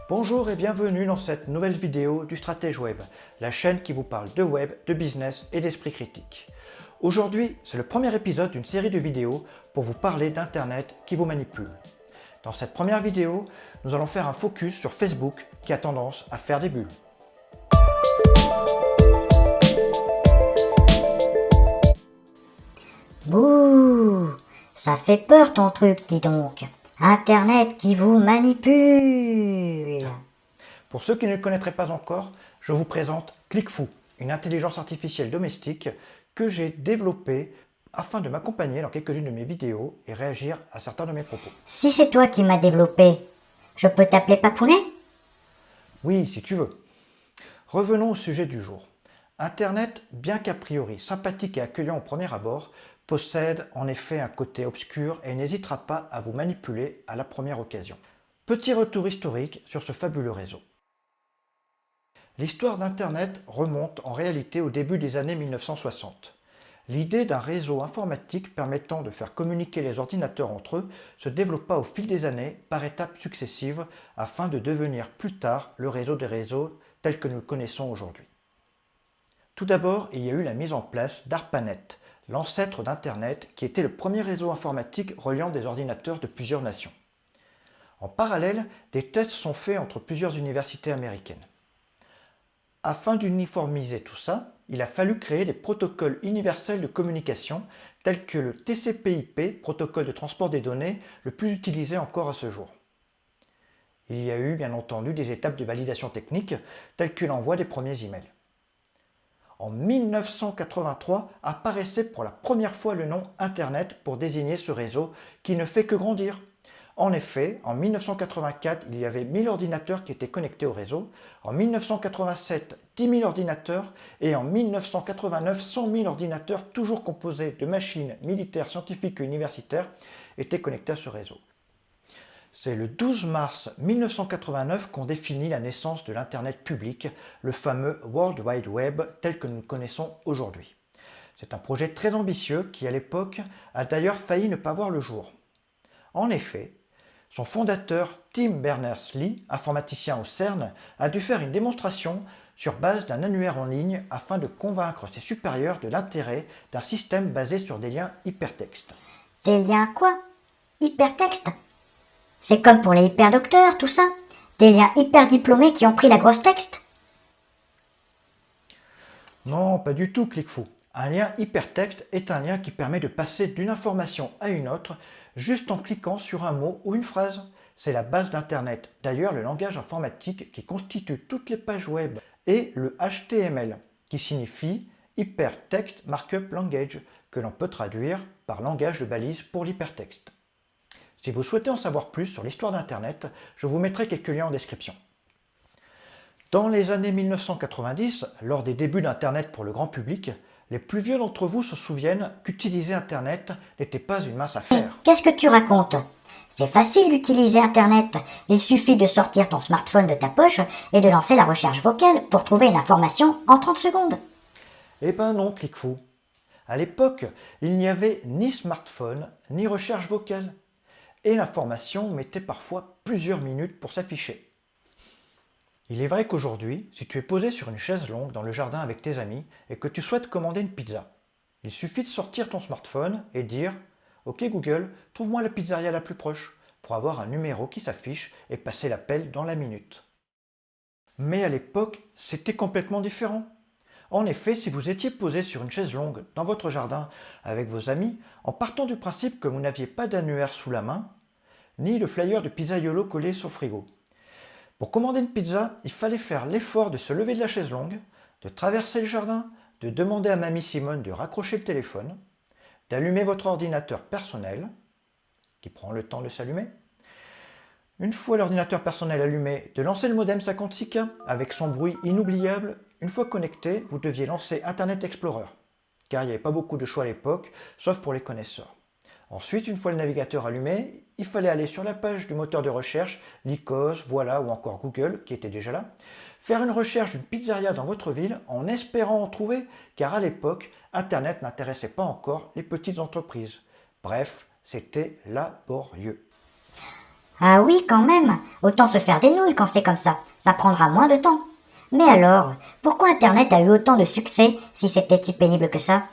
Bonjour et bienvenue dans cette nouvelle vidéo du Stratège Web, la chaîne qui vous parle de web, de business et d'esprit critique. Aujourd'hui, c'est le premier épisode d'une série de vidéos pour vous parler d'Internet qui vous manipule. Dans cette première vidéo, nous allons faire un focus sur Facebook qui a tendance à faire des bulles. Bouh, ça fait peur ton truc, dis donc. Internet qui vous manipule. Pour ceux qui ne le connaîtraient pas encore, je vous présente ClickFu, une intelligence artificielle domestique que j'ai développée afin de m'accompagner dans quelques-unes de mes vidéos et réagir à certains de mes propos. Si c'est toi qui m'as développé, je peux t'appeler Papounet? Oui, si tu veux. Revenons au sujet du jour. Internet, bien qu'a priori sympathique et accueillant au premier abord, possède en effet un côté obscur et n'hésitera pas à vous manipuler à la première occasion. Petit retour historique sur ce fabuleux réseau. L'histoire d'Internet remonte en réalité au début des années 1960. L'idée d'un réseau informatique permettant de faire communiquer les ordinateurs entre eux se développa au fil des années par étapes successives afin de devenir plus tard le réseau des réseaux tel que nous le connaissons aujourd'hui. Tout d'abord, il y a eu la mise en place d'ARPANET, l'ancêtre d'Internet qui était le premier réseau informatique reliant des ordinateurs de plusieurs nations. En parallèle, des tests sont faits entre plusieurs universités américaines. Afin d'uniformiser tout ça, il a fallu créer des protocoles universels de communication tels que le TCP/IP, protocole de transport des données, le plus utilisé encore à ce jour. Il y a eu bien entendu des étapes de validation technique telles que l'envoi des premiers emails. En 1983 apparaissait pour la première fois le nom Internet pour désigner ce réseau qui ne fait que grandir. En effet, en 1984, il y avait 1000 ordinateurs qui étaient connectés au réseau, en 1987, 10 000 ordinateurs et en 1989, 100 000 ordinateurs toujours composés de machines militaires, scientifiques et universitaires étaient connectés à ce réseau. C'est le 12 mars 1989 qu'on définit la naissance de l'Internet public, le fameux World Wide Web tel que nous le connaissons aujourd'hui. C'est un projet très ambitieux qui, à l'époque, a d'ailleurs failli ne pas voir le jour. En effet, son fondateur Tim Berners-Lee, informaticien au CERN, a dû faire une démonstration sur base d'un annuaire en ligne afin de convaincre ses supérieurs de l'intérêt d'un système basé sur des liens hypertextes. Des liens quoi? Hypertexte? C'est comme pour les hyperdocteurs, tout ça? Des liens hyper diplômés qui ont pris la grosse texte? Non, pas du tout, ClickFu. Un lien hypertexte est un lien qui permet de passer d'une information à une autre juste en cliquant sur un mot ou une phrase. C'est la base d'Internet. D'ailleurs, le langage informatique qui constitue toutes les pages web est le HTML, qui signifie Hypertext Markup Language, que l'on peut traduire par langage de balise pour l'hypertexte. Si vous souhaitez en savoir plus sur l'histoire d'Internet, je vous mettrai quelques liens en description. Dans les années 1990, lors des débuts d'Internet pour le grand public, les plus vieux d'entre vous se souviennent qu'utiliser Internet n'était pas une mince affaire. Qu'est-ce que tu racontes? C'est facile d'utiliser Internet. Il suffit de sortir ton smartphone de ta poche et de lancer la recherche vocale pour trouver une information en 30 secondes. Eh ben non, ClickFu. À l'époque, il n'y avait ni smartphone, ni recherche vocale. Et l'information mettait parfois plusieurs minutes pour s'afficher. Il est vrai qu'aujourd'hui, si tu es posé sur une chaise longue dans le jardin avec tes amis et que tu souhaites commander une pizza, il suffit de sortir ton smartphone et dire « Ok Google, trouve-moi la pizzeria la plus proche » pour avoir un numéro qui s'affiche et passer l'appel dans la minute. Mais à l'époque, c'était complètement différent. En effet, si vous étiez posé sur une chaise longue dans votre jardin avec vos amis, en partant du principe que vous n'aviez pas d'annuaire sous la main, ni le flyer de Pizzaiolo collé sur le frigo. Pour commander une pizza, il fallait faire l'effort de se lever de la chaise longue, de traverser le jardin, de demander à mamie Simone de raccrocher le téléphone, d'allumer votre ordinateur personnel, qui prend le temps de s'allumer. Une fois l'ordinateur personnel allumé, de lancer le modem 56K avec son bruit inoubliable. Une fois connecté, vous deviez lancer Internet Explorer, car il n'y avait pas beaucoup de choix à l'époque, sauf pour les connaisseurs. Ensuite, une fois le navigateur allumé, il fallait aller sur la page du moteur de recherche, Lycos, Voilà ou encore Google, qui était déjà là, faire une recherche d'une pizzeria dans votre ville en espérant en trouver, car à l'époque, Internet n'intéressait pas encore les petites entreprises. Bref, c'était laborieux. Ah oui, quand même. Autant se faire des nouilles quand c'est comme ça. Ça prendra moins de temps. Mais alors, pourquoi Internet a eu autant de succès si c'était si pénible que ça?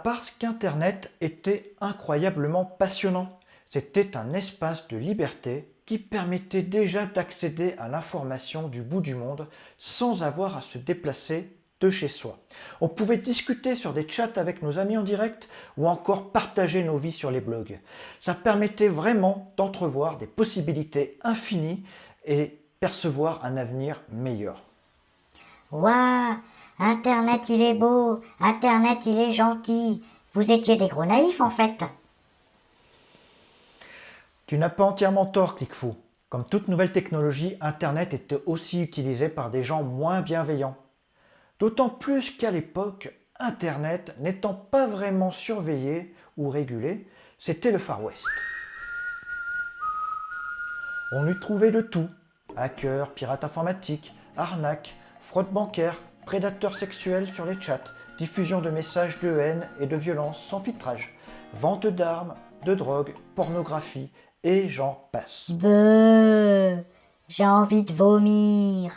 Parce qu'Internet était incroyablement passionnant. C'était un espace de liberté qui permettait déjà d'accéder à l'information du bout du monde sans avoir à se déplacer de chez soi. On pouvait discuter sur des chats avec nos amis en direct ou encore partager nos vies sur les blogs. Ça permettait vraiment d'entrevoir des possibilités infinies et percevoir un avenir meilleur. Ouah, Internet il est beau, Internet il est gentil. Vous étiez des gros naïfs en fait. Tu n'as pas entièrement tort, Clickfoo. Comme toute nouvelle technologie, Internet était aussi utilisé par des gens moins bienveillants. D'autant plus qu'à l'époque, Internet n'étant pas vraiment surveillé ou régulé, c'était le Far West. On y trouvait de tout. Hackers, pirates informatiques, arnaques, fraude bancaire, prédateurs sexuels sur les chats, diffusion de messages de haine et de violence sans filtrage, vente d'armes, de drogue, pornographie, et j'en passe. Beuh, j'ai envie de vomir.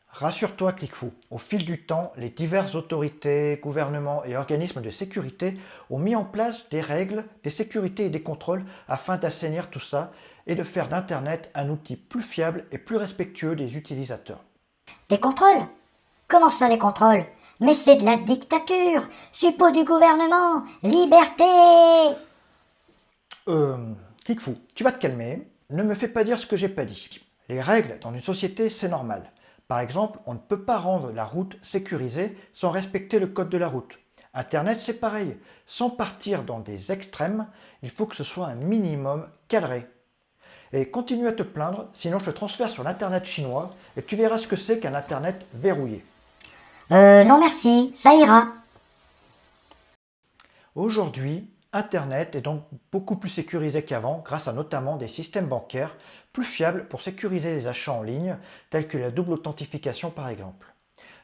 Rassure-toi, Clickfoo, au fil du temps, les diverses autorités, gouvernements et organismes de sécurité ont mis en place des règles, des sécurités et des contrôles afin d'assainir tout ça et de faire d'Internet un outil plus fiable et plus respectueux des utilisateurs. Des contrôles? Comment ça les contrôles? Mais c'est de la dictature, suppôt du gouvernement, liberté! Clickfoo, tu vas te calmer, ne me fais pas dire ce que j'ai pas dit. Les règles dans une société, c'est normal. Par exemple, on ne peut pas rendre la route sécurisée sans respecter le code de la route. Internet, c'est pareil. Sans partir dans des extrêmes, il faut que ce soit un minimum cadré. Et continue à te plaindre, sinon je te transfère sur l'Internet chinois et tu verras ce que c'est qu'un Internet verrouillé. Non merci, ça ira. Aujourd'hui, Internet est donc beaucoup plus sécurisé qu'avant grâce à notamment des systèmes bancaires plus fiables pour sécuriser les achats en ligne, tels que la double authentification par exemple.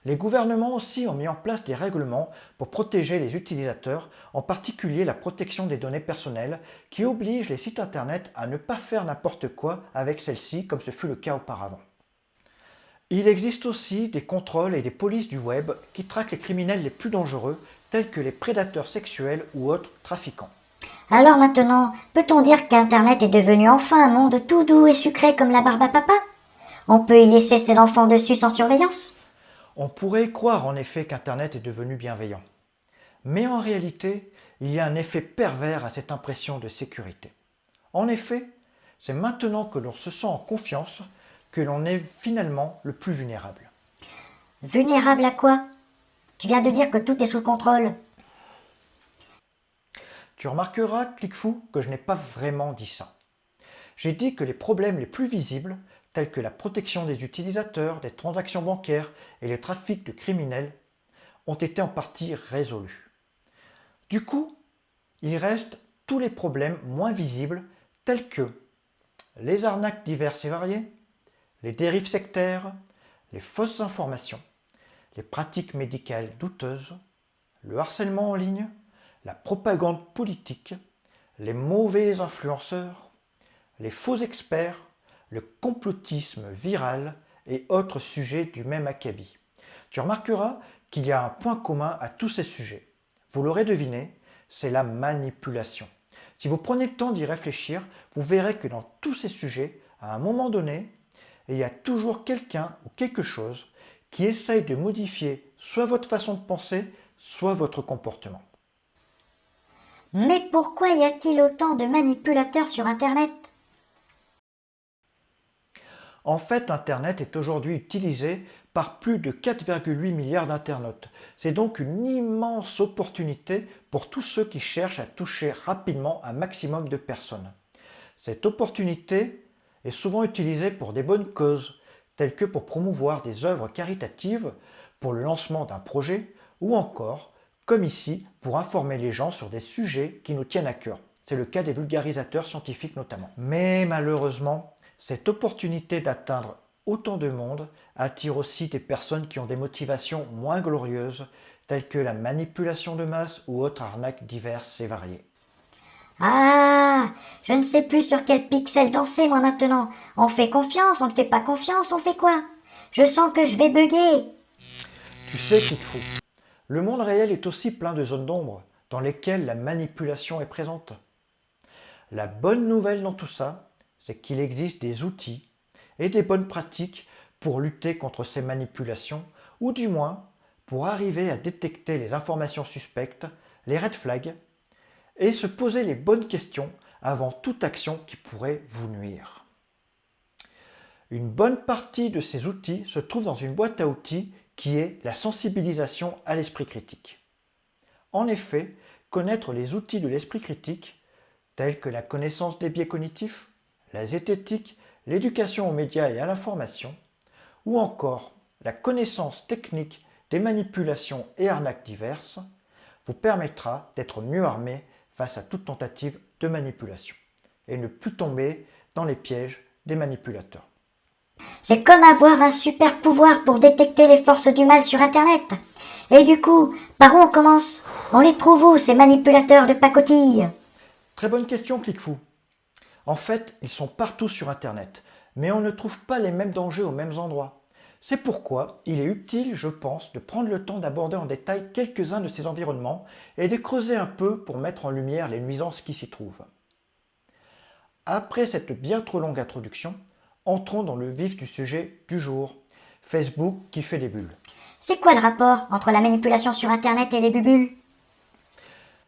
Les gouvernements aussi ont mis en place des règlements pour protéger les utilisateurs, en particulier la protection des données personnelles, qui obligent les sites internet à ne pas faire n'importe quoi avec celles-ci, comme ce fut le cas auparavant. Il existe aussi des contrôles et des polices du web qui traquent les criminels les plus dangereux, tels que les prédateurs sexuels ou autres trafiquants. Alors maintenant, peut-on dire qu'Internet est devenu enfin un monde tout doux et sucré comme la barbe à papa? On peut y laisser ses enfants dessus sans surveillance? On pourrait croire en effet qu'Internet est devenu bienveillant. Mais en réalité, il y a un effet pervers à cette impression de sécurité. En effet, c'est maintenant que l'on se sent en confiance que l'on est finalement le plus vulnérable. Vulnérable à quoi? Tu viens de dire que tout est sous contrôle. Tu remarqueras, Clickfoo, que je n'ai pas vraiment dit ça. J'ai dit que les problèmes les plus visibles, tels que la protection des utilisateurs, des transactions bancaires et les trafics de criminels, ont été en partie résolus. Du coup, il reste tous les problèmes moins visibles, tels que les arnaques diverses et variées, les dérives sectaires, les fausses informations, les pratiques médicales douteuses, le harcèlement en ligne, la propagande politique, les mauvais influenceurs, les faux experts, le complotisme viral et autres sujets du même acabit. Tu remarqueras qu'il y a un point commun à tous ces sujets. Vous l'aurez deviné, c'est la manipulation. Si vous prenez le temps d'y réfléchir, vous verrez que dans tous ces sujets, à un moment donné, il y a toujours quelqu'un ou quelque chose qui essaye de modifier soit votre façon de penser, soit votre comportement. Mais pourquoi y a-t-il autant de manipulateurs sur Internet? En fait, Internet est aujourd'hui utilisé par plus de 4,8 milliards d'internautes. C'est donc une immense opportunité pour tous ceux qui cherchent à toucher rapidement un maximum de personnes. Cette opportunité est souvent utilisée pour des bonnes causes, telles que pour promouvoir des œuvres caritatives, pour le lancement d'un projet, ou encore, comme ici, pour informer les gens sur des sujets qui nous tiennent à cœur. C'est le cas des vulgarisateurs scientifiques notamment. Mais malheureusement, cette opportunité d'atteindre autant de monde attire aussi des personnes qui ont des motivations moins glorieuses, telles que la manipulation de masse ou autres arnaques diverses et variées. Ah, je ne sais plus sur quel pixel danser moi maintenant. On fait confiance, on ne fait pas confiance, on fait quoi? Je sens que je vais bugger. Tu sais qu'il faut. Le monde réel est aussi plein de zones d'ombre dans lesquelles la manipulation est présente. La bonne nouvelle dans tout ça, c'est qu'il existe des outils et des bonnes pratiques pour lutter contre ces manipulations, ou du moins pour arriver à détecter les informations suspectes, les red flags, et se poser les bonnes questions avant toute action qui pourrait vous nuire. Une bonne partie de ces outils se trouve dans une boîte à outils qui est la sensibilisation à l'esprit critique. En effet, connaître les outils de l'esprit critique, tels que la connaissance des biais cognitifs, la zététique, l'éducation aux médias et à l'information, ou encore la connaissance technique des manipulations et arnaques diverses, vous permettra d'être mieux armé face à toute tentative de manipulation et ne plus tomber dans les pièges des manipulateurs. C'est comme avoir un super pouvoir pour détecter les forces du mal sur Internet. Et du coup, par où on commence? On les trouve où, ces manipulateurs de pacotille? Très bonne question, Clickfou. En fait, ils sont partout sur Internet, mais on ne trouve pas les mêmes dangers aux mêmes endroits. C'est pourquoi il est utile, je pense, de prendre le temps d'aborder en détail quelques-uns de ces environnements et de creuser un peu pour mettre en lumière les nuisances qui s'y trouvent. Après cette bien trop longue introduction, entrons dans le vif du sujet du jour. Facebook qui fait des bulles. C'est quoi le rapport entre la manipulation sur Internet et les bubules?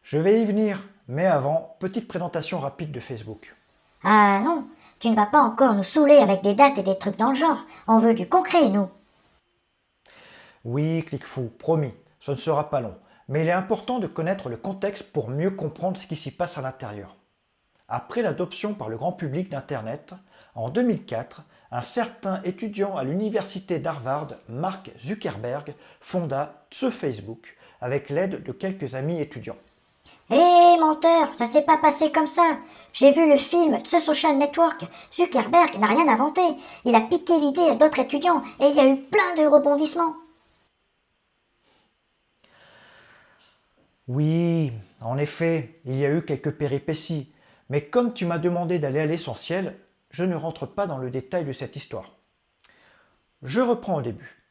Je vais y venir, mais avant, petite présentation rapide de Facebook. Ah non, tu ne vas pas encore nous saouler avec des dates et des trucs dans le genre. On veut du concret, nous. Oui, Clickfou, promis, ce ne sera pas long, mais il est important de connaître le contexte pour mieux comprendre ce qui s'y passe à l'intérieur. Après l'adoption par le grand public d'Internet, en 2004, un certain étudiant à l'université d'Harvard, Mark Zuckerberg, fonda ce Facebook avec l'aide de quelques amis étudiants. Hé, menteur, ça s'est pas passé comme ça. J'ai vu le film The Social Network. Zuckerberg n'a rien inventé. Il a piqué l'idée à d'autres étudiants et il y a eu plein de rebondissements. Oui, en effet, il y a eu quelques péripéties, mais comme tu m'as demandé d'aller à l'essentiel, je ne rentre pas dans le détail de cette histoire. Je reprends au début.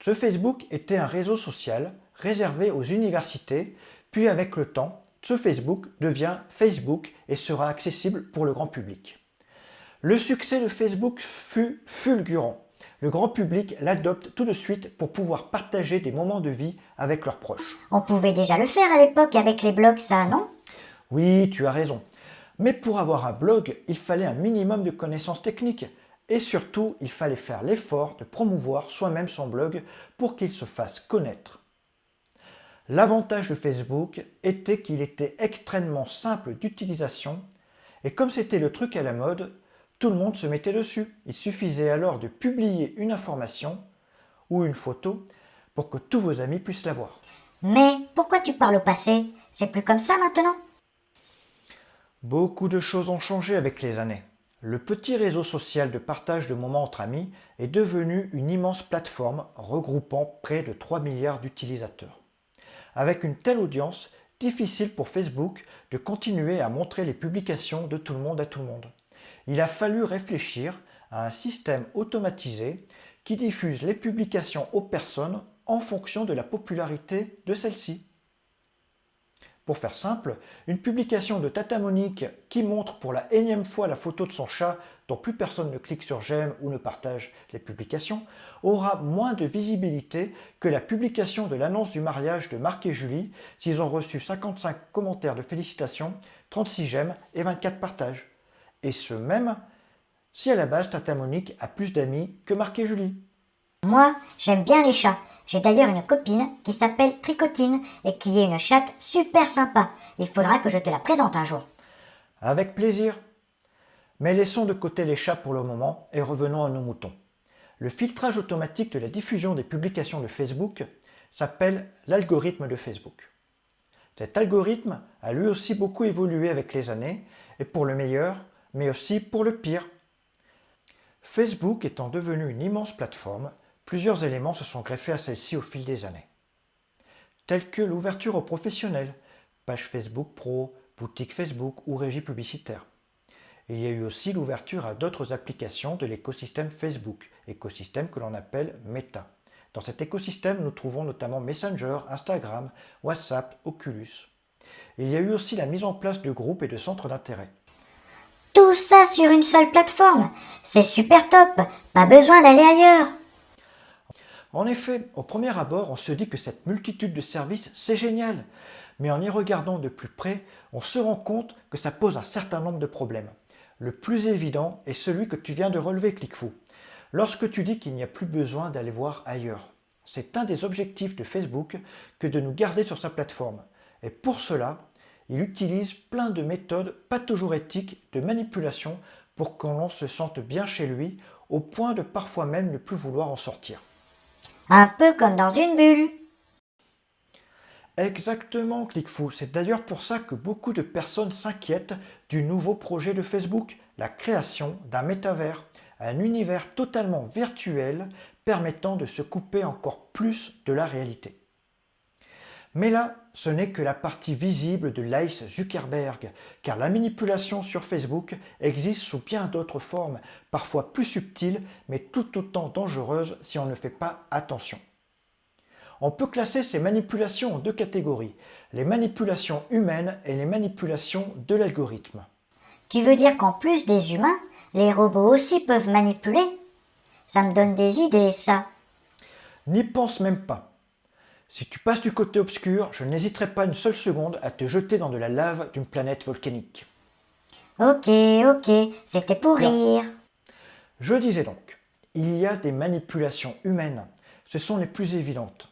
Ce Facebook était un réseau social réservé aux universités, puis avec le temps, ce Facebook devient Facebook et sera accessible pour le grand public. Le succès de Facebook fut fulgurant. Le grand public l'adopte tout de suite pour pouvoir partager des moments de vie avec leurs proches. On pouvait déjà le faire à l'époque avec les blogs, ça, non? Oui, tu as raison. Mais pour avoir un blog, il fallait un minimum de connaissances techniques. Et surtout, il fallait faire l'effort de promouvoir soi-même son blog pour qu'il se fasse connaître. L'avantage de Facebook était qu'il était extrêmement simple d'utilisation et comme c'était le truc à la mode, tout le monde se mettait dessus. Il suffisait alors de publier une information ou une photo pour que tous vos amis puissent la voir. Mais pourquoi tu parles au passé? C'est plus comme ça maintenant? Beaucoup de choses ont changé avec les années. Le petit réseau social de partage de moments entre amis est devenu une immense plateforme regroupant près de 3 milliards d'utilisateurs. Avec une telle audience, difficile pour Facebook de continuer à montrer les publications de tout le monde à tout le monde. Il a fallu réfléchir à un système automatisé qui diffuse les publications aux personnes en fonction de la popularité de celles-ci. Pour faire simple, une publication de Tata Monique qui montre pour la énième fois la photo de son chat dont plus personne ne clique sur j'aime ou ne partage les publications aura moins de visibilité que la publication de l'annonce du mariage de Marc et Julie s'ils ont reçu 55 commentaires de félicitations, 36 j'aime et 24 partages. Et ce même si à la base Tata Monique a plus d'amis que Marc et Julie. Moi, j'aime bien les chats. J'ai d'ailleurs une copine qui s'appelle Tricotine et qui est une chatte super sympa. Il faudra que je te la présente un jour. Avec plaisir. Mais laissons de côté les chats pour le moment et revenons à nos moutons. Le filtrage automatique de la diffusion des publications de Facebook s'appelle l'algorithme de Facebook. Cet algorithme a lui aussi beaucoup évolué avec les années, et pour le meilleur, mais aussi pour le pire. Facebook étant devenu une immense plateforme, plusieurs éléments se sont greffés à celle-ci au fil des années. Tels que l'ouverture aux professionnels, page Facebook Pro, boutique Facebook ou régie publicitaire. Il y a eu aussi l'ouverture à d'autres applications de l'écosystème Facebook, écosystème que l'on appelle Meta. Dans cet écosystème, nous trouvons notamment Messenger, Instagram, WhatsApp, Oculus. Il y a eu aussi la mise en place de groupes et de centres d'intérêt. Tout ça sur une seule plateforme. C'est super top. Pas besoin d'aller ailleurs. En effet, au premier abord, on se dit que cette multitude de services, c'est génial. Mais en y regardant de plus près, on se rend compte que ça pose un certain nombre de problèmes. Le plus évident est celui que tu viens de relever, Cliquefou. Lorsque tu dis qu'il n'y a plus besoin d'aller voir ailleurs. C'est un des objectifs de Facebook que de nous garder sur sa plateforme. Et pour cela, il utilise plein de méthodes, pas toujours éthiques, de manipulation pour qu'on se sente bien chez lui, au point de parfois même ne plus vouloir en sortir. Un peu comme dans une bulle. Exactement, Cliquefou. C'est d'ailleurs pour ça que beaucoup de personnes s'inquiètent du nouveau projet de Facebook, la création d'un métavers, un univers totalement virtuel permettant de se couper encore plus de la réalité. Mais là, ce n'est que la partie visible de l'ice Zuckerberg, car la manipulation sur Facebook existe sous bien d'autres formes, parfois plus subtiles, mais tout autant dangereuses si on ne fait pas attention. On peut classer ces manipulations en deux catégories, les manipulations humaines et les manipulations de l'algorithme. Tu veux dire qu'en plus des humains, les robots aussi peuvent manipuler? Ça me donne des idées, ça. N'y pense même pas. Si tu passes du côté obscur, je n'hésiterai pas une seule seconde à te jeter dans de la lave d'une planète volcanique. Ok, c'était pour rire. Je disais donc, il y a des manipulations humaines. Ce sont les plus évidentes.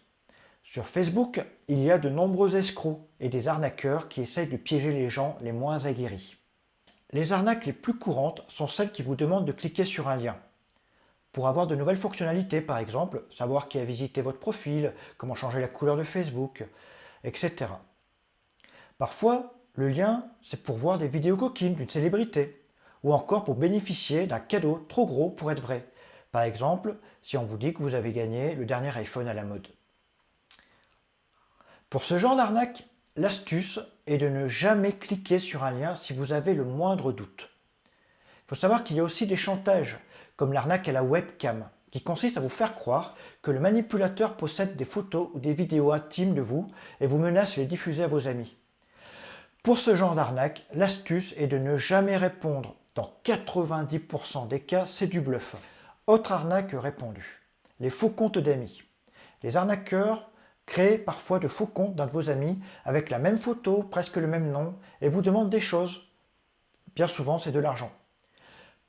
Sur Facebook, il y a de nombreux escrocs et des arnaqueurs qui essayent de piéger les gens les moins aguerris. Les arnaques les plus courantes sont celles qui vous demandent de cliquer sur un lien. Pour avoir de nouvelles fonctionnalités, par exemple, savoir qui a visité votre profil, comment changer la couleur de Facebook, etc. Parfois, le lien, c'est pour voir des vidéos coquines d'une célébrité, ou encore pour bénéficier d'un cadeau trop gros pour être vrai. Par exemple, si on vous dit que vous avez gagné le dernier iPhone à la mode. Pour ce genre d'arnaque, l'astuce est de ne jamais cliquer sur un lien si vous avez le moindre doute. Il faut savoir qu'il y a aussi des chantages, comme l'arnaque à la webcam, qui consiste à vous faire croire que le manipulateur possède des photos ou des vidéos intimes de vous et vous menace de les diffuser à vos amis. Pour ce genre d'arnaque, l'astuce est de ne jamais répondre. Dans 90% des cas, c'est du bluff. Autre arnaque répandue, les faux comptes d'amis. Les arnaqueurs créent parfois de faux comptes d'un de vos amis avec la même photo, presque le même nom, et vous demandent des choses. Bien souvent, c'est de l'argent.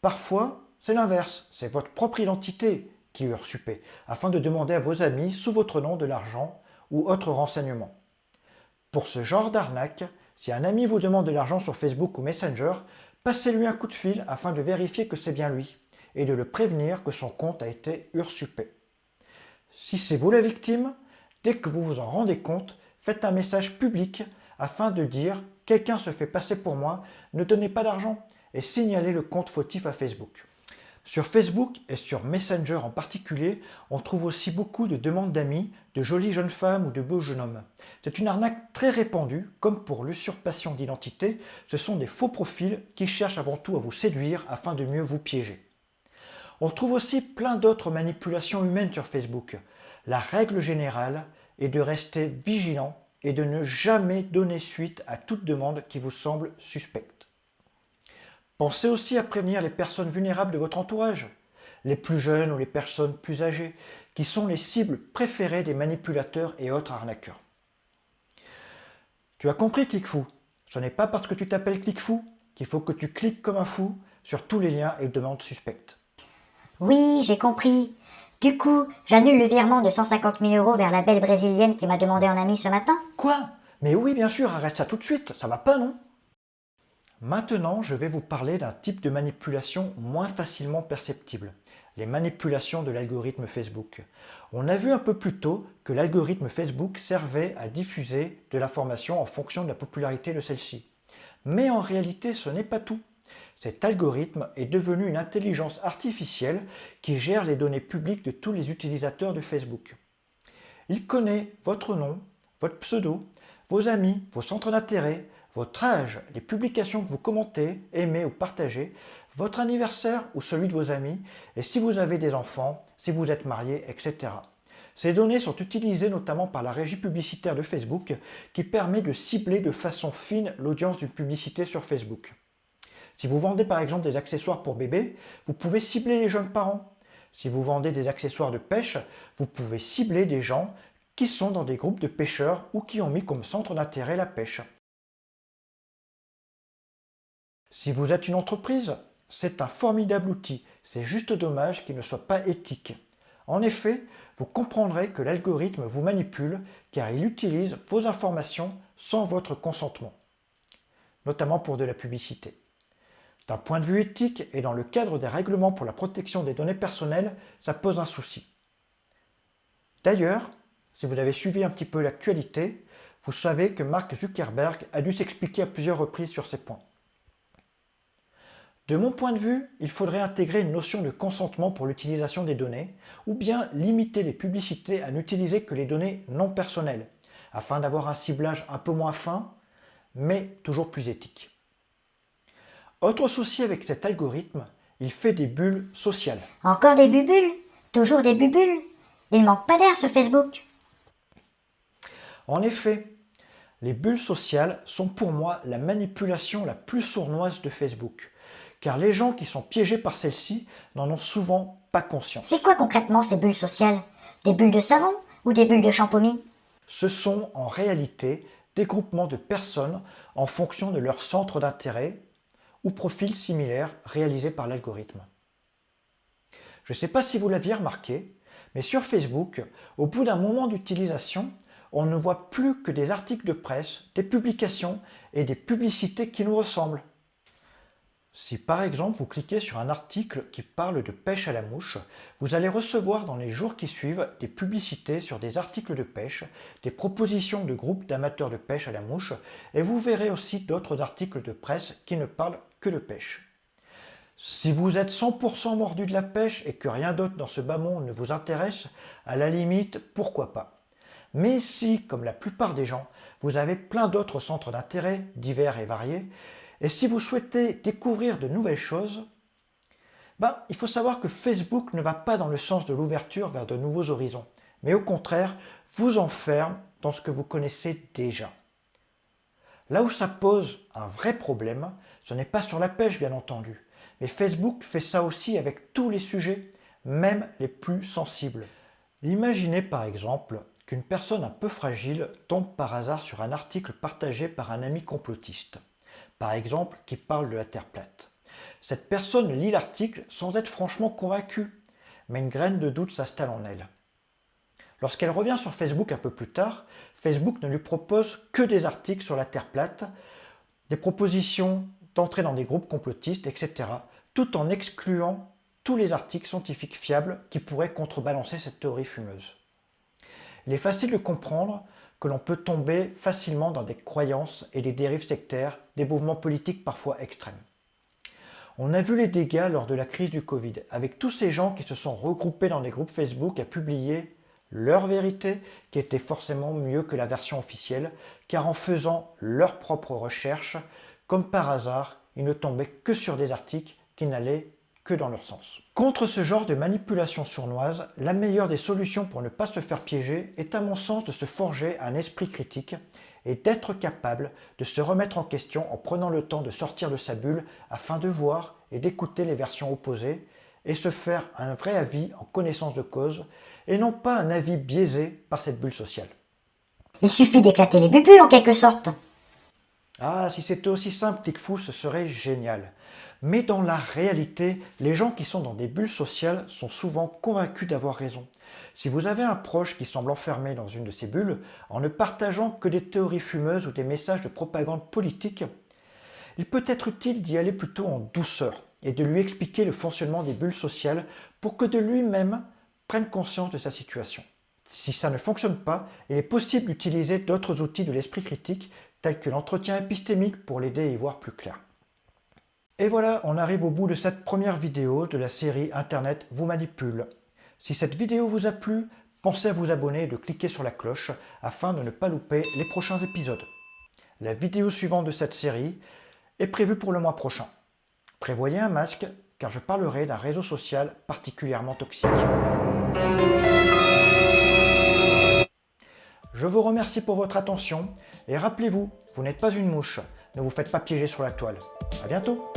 Parfois, c'est l'inverse, c'est votre propre identité qui est usurpée, afin de demander à vos amis sous votre nom de l'argent ou autres renseignements. Pour ce genre d'arnaque, si un ami vous demande de l'argent sur Facebook ou Messenger, passez-lui un coup de fil afin de vérifier que c'est bien lui et de le prévenir que son compte a été usurpé. Si c'est vous la victime, dès que vous vous en rendez compte, faites un message public afin de dire « quelqu'un se fait passer pour moi, ne donnez pas d'argent » et signalez le compte fautif à Facebook. Sur Facebook et sur Messenger en particulier, on trouve aussi beaucoup de demandes d'amis, de jolies jeunes femmes ou de beaux jeunes hommes. C'est une arnaque très répandue, comme pour l'usurpation d'identité, ce sont des faux profils qui cherchent avant tout à vous séduire afin de mieux vous piéger. On trouve aussi plein d'autres manipulations humaines sur Facebook. La règle générale est de rester vigilant et de ne jamais donner suite à toute demande qui vous semble suspecte. Pensez aussi à prévenir les personnes vulnérables de votre entourage, les plus jeunes ou les personnes plus âgées, qui sont les cibles préférées des manipulateurs et autres arnaqueurs. Tu as compris, Cliquefou? Ce n'est pas parce que tu t'appelles Cliquefou qu'il faut que tu cliques comme un fou sur tous les liens et demandes suspectes. Oui, j'ai compris. Du coup, j'annule le virement de 150 000 € vers la belle brésilienne qui m'a demandé en ami ce matin? Quoi? Mais oui, bien sûr, arrête ça tout de suite, ça va pas, non? Maintenant, je vais vous parler d'un type de manipulation moins facilement perceptible, les manipulations de l'algorithme Facebook. On a vu un peu plus tôt que l'algorithme Facebook servait à diffuser de l'information en fonction de la popularité de celle-ci. Mais en réalité, ce n'est pas tout. Cet algorithme est devenu une intelligence artificielle qui gère les données publiques de tous les utilisateurs de Facebook. Il connaît votre nom, votre pseudo, vos amis, vos centres d'intérêt, votre âge, les publications que vous commentez, aimez ou partagez, votre anniversaire ou celui de vos amis, et si vous avez des enfants, si vous êtes marié, etc. Ces données sont utilisées notamment par la régie publicitaire de Facebook qui permet de cibler de façon fine l'audience d'une publicité sur Facebook. Si vous vendez par exemple des accessoires pour bébés, vous pouvez cibler les jeunes parents. Si vous vendez des accessoires de pêche, vous pouvez cibler des gens qui sont dans des groupes de pêcheurs ou qui ont mis comme centre d'intérêt la pêche. Si vous êtes une entreprise, c'est un formidable outil. C'est juste dommage qu'il ne soit pas éthique. En effet, vous comprendrez que l'algorithme vous manipule car il utilise vos informations sans votre consentement, notamment pour de la publicité. D'un point de vue éthique et dans le cadre des règlements pour la protection des données personnelles, ça pose un souci. D'ailleurs, si vous avez suivi un petit peu l'actualité, vous savez que Mark Zuckerberg a dû s'expliquer à plusieurs reprises sur ces points. De mon point de vue, il faudrait intégrer une notion de consentement pour l'utilisation des données, ou bien limiter les publicités à n'utiliser que les données non personnelles, afin d'avoir un ciblage un peu moins fin, mais toujours plus éthique. Autre souci avec cet algorithme, il fait des bulles sociales. Encore des bubules? Toujours des bubules? Il manque pas d'air ce Facebook. En effet, les bulles sociales sont pour moi la manipulation la plus sournoise de Facebook, car les gens qui sont piégés par celle-ci n'en ont souvent pas conscience. C'est quoi concrètement ces bulles sociales? Des bulles de savon ou des bulles de champomis? Ce sont en réalité des groupements de personnes en fonction de leur centre d'intérêt ou profils similaires réalisés par l'algorithme. Je ne sais pas si vous l'aviez remarqué, mais sur Facebook, au bout d'un moment d'utilisation, on ne voit plus que des articles de presse, des publications et des publicités qui nous ressemblent. Si par exemple vous cliquez sur un article qui parle de pêche à la mouche, vous allez recevoir dans les jours qui suivent des publicités sur des articles de pêche, des propositions de groupes d'amateurs de pêche à la mouche, et vous verrez aussi d'autres articles de presse qui ne parlent que de pêche. Si vous êtes 100% mordu de la pêche et que rien d'autre dans ce bas monde ne vous intéresse, à la limite, pourquoi pas. Mais si, comme la plupart des gens, vous avez plein d'autres centres d'intérêt, divers et variés, et si vous souhaitez découvrir de nouvelles choses, il faut savoir que Facebook ne va pas dans le sens de l'ouverture vers de nouveaux horizons, mais au contraire, vous enferme dans ce que vous connaissez déjà. Là où ça pose un vrai problème, ce n'est pas sur la pêche bien entendu, mais Facebook fait ça aussi avec tous les sujets, même les plus sensibles. Imaginez par exemple qu'une personne un peu fragile tombe par hasard sur un article partagé par un ami complotiste, par exemple qui parle de la Terre plate. Cette personne lit l'article sans être franchement convaincue, mais une graine de doute s'installe en elle. Lorsqu'elle revient sur Facebook un peu plus tard, Facebook ne lui propose que des articles sur la Terre plate, des propositions d'entrer dans des groupes complotistes, etc., tout en excluant tous les articles scientifiques fiables qui pourraient contrebalancer cette théorie fumeuse. Il est facile de comprendre que l'on peut tomber facilement dans des croyances et des dérives sectaires, des mouvements politiques parfois extrêmes. On a vu les dégâts lors de la crise du Covid, avec tous ces gens qui se sont regroupés dans des groupes Facebook à publier leur vérité, qui était forcément mieux que la version officielle, car en faisant leurs propres recherches, comme par hasard, ils ne tombaient que sur des articles qui n'allaient que dans leur sens. Contre ce genre de manipulation sournoise, la meilleure des solutions pour ne pas se faire piéger est à mon sens de se forger un esprit critique et d'être capable de se remettre en question en prenant le temps de sortir de sa bulle afin de voir et d'écouter les versions opposées et se faire un vrai avis en connaissance de cause et non pas un avis biaisé par cette bulle sociale. Il suffit d'éclater les bubules en quelque sorte. Ah, si c'était aussi simple, Clickfou, ce serait génial. Mais dans la réalité, les gens qui sont dans des bulles sociales sont souvent convaincus d'avoir raison. Si vous avez un proche qui semble enfermé dans une de ces bulles, en ne partageant que des théories fumeuses ou des messages de propagande politique, il peut être utile d'y aller plutôt en douceur et de lui expliquer le fonctionnement des bulles sociales pour que de lui-même prenne conscience de sa situation. Si ça ne fonctionne pas, il est possible d'utiliser d'autres outils de l'esprit critique tels que l'entretien épistémique pour l'aider à y voir plus clair. Et voilà, on arrive au bout de cette première vidéo de la série Internet vous manipule. Si cette vidéo vous a plu, pensez à vous abonner et de cliquer sur la cloche afin de ne pas louper les prochains épisodes. La vidéo suivante de cette série est prévue pour le mois prochain. Prévoyez un masque car je parlerai d'un réseau social particulièrement toxique. Je vous remercie pour votre attention et rappelez-vous, vous n'êtes pas une mouche, ne vous faites pas piéger sur la toile. À bientôt!